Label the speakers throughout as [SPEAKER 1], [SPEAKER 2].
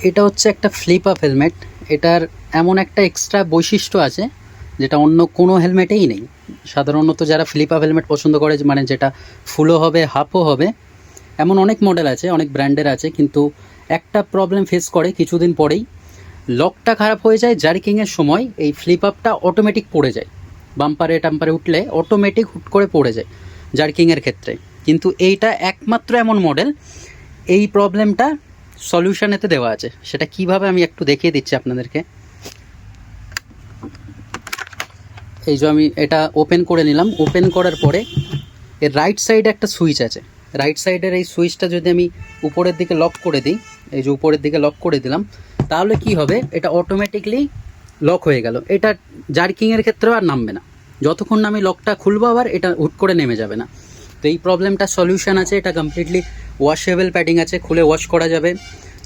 [SPEAKER 1] এটা হচ্ছে একটা ফ্লিপ আপ হেলমেট। এটার এমন একটা এক্সট্রা বৈশিষ্ট্য আছে যেটা অন্য কোনো হেলমেটেই নেই। সাধারণত যারা ফ্লিপ আপ হেলমেট পছন্দ করে, মানে যেটা ফুলও হবে হাফও হবে, এমন অনেক মডেল আছে, অনেক ব্র্যান্ডের আছে, কিন্তু একটা প্রবলেম ফেস করে কিছুদিন পরেই, লকটা খারাপ হয়ে যায়। জার্কিংয়ের সময় এই ফ্লিপ আপটা অটোমেটিক পড়ে যায়, বাম্পারে টাম্পারে উঠলে অটোমেটিক হুট করে পড়ে যায় জার্কিংয়ের ক্ষেত্রে। কিন্তু এইটা একমাত্র এমন মডেল এই প্রবলেমটা সলিউশনেতে দেওয়া আছে। সেটা কিভাবে আমি একটু দেখিয়ে দিচ্ছি আপনাদেরকে। এই যে আমি এটা ওপেন করে নিলাম। ওপেন করার পরে এর রাইট সাইডে একটা সুইচ আছে। রাইট সাইডের এই সুইচটা যদি আমি উপরের দিকে লক করে দিই, এই যে উপরের দিকে লক করে দিলাম, তাহলে কি হবে, এটা অটোমেটিকলি লক হয়ে গেল। এটা জার্কিংয়ের ক্ষেত্রেও আর নামবে না। যতক্ষণ না আমি লকটা খুলবো আবার এটা হুট করে নেমে যাবে না। তো এই প্রবলেমটা সলিউশন আছে। এটা কমপ্লিটলি ওয়াশেবল প্যাডিং আছে, খুলে ওয়াশ করা যাবে।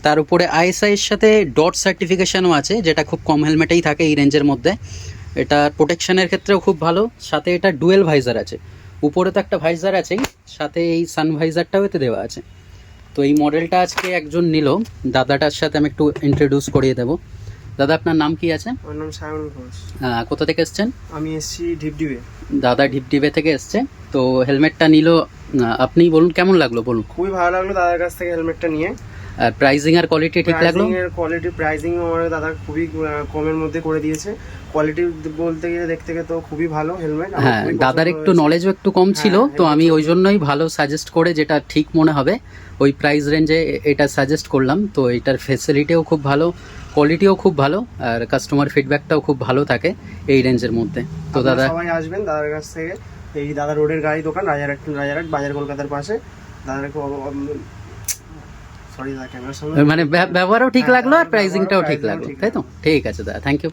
[SPEAKER 1] তার উপরে আইএসআই এর সাথে ডট সার্টিফিকেশনও আছে, যেটা খুব কম হেলমেটেই থাকে এই রেঞ্জের মধ্যে। এটা প্রোটেকশনের ক্ষেত্রেও খুব ভালো। সাথে এটা ডুয়েল ভাইজার আছে, উপরে তো একটা ভাইজার আছেই, সাথে এই সান ভাইজারটাও এতে দেওয়া আছে। তো এই মডেলটা আজকে একজন নিল, দাদাটার সাথে আমি একটু ইন্ট্রোডিউস করিয়ে দেবো। দাদা, আপনার নাম কি আছে?
[SPEAKER 2] আমার নাম সায়ন ঘোষ।
[SPEAKER 1] কোথা থেকে এসছেন?
[SPEAKER 2] আমি এসছি ঢিপডিবে।
[SPEAKER 1] দাদা ঢিপডিবে থেকে এসছে। তো হেলমেটটা নিল, আপনি বলুন কেমন লাগলো বলুন।
[SPEAKER 2] খুবই ভালো লাগলো দাদার কাছ থেকে হেলমেটটা নিয়ে।
[SPEAKER 1] আর প্রাইজিং আর কোয়ালিটি ঠিক লাগলো?
[SPEAKER 2] প্রাইজিং আমার দাদা খুবই কমের মধ্যে করে দিয়েছে। কোয়ালিটি বলতে গেলে দেখতে গেলে তো খুবই ভালো হেলমেট।
[SPEAKER 1] হ্যাঁ, দাদার একটু নলেজও একটু কম ছিল, তো আমি ওই জন্যই ভালো সাজেস্ট করে যেটা ঠিক মনে হবে ওই প্রাইস রেঞ্জে এটা সাজেস্ট করলাম। তো এটার ফেসিলিটিও খুব ভালো, কোয়ালিটিও খুব ভালো, আর কাস্টমার ফিডব্যাকটাও খুব ভালো থাকে এই রেঞ্জের মধ্যে। তো দাদা
[SPEAKER 2] সবাই আসবেন দাদার কাছ থেকে। এই দাদা রোডের গাড়ি দোকান, রাজারহাট বাজার কলকাতার পাশে। দাদার সরি দাদা, ক্যামেরার সামনে
[SPEAKER 1] মানে ব্যবহারও ঠিক লাগলো আর প্রাইসিংটাও ঠিক লাগলো, তাই তো? ঠিক আছে দাদা, থ্যাংক ইউ।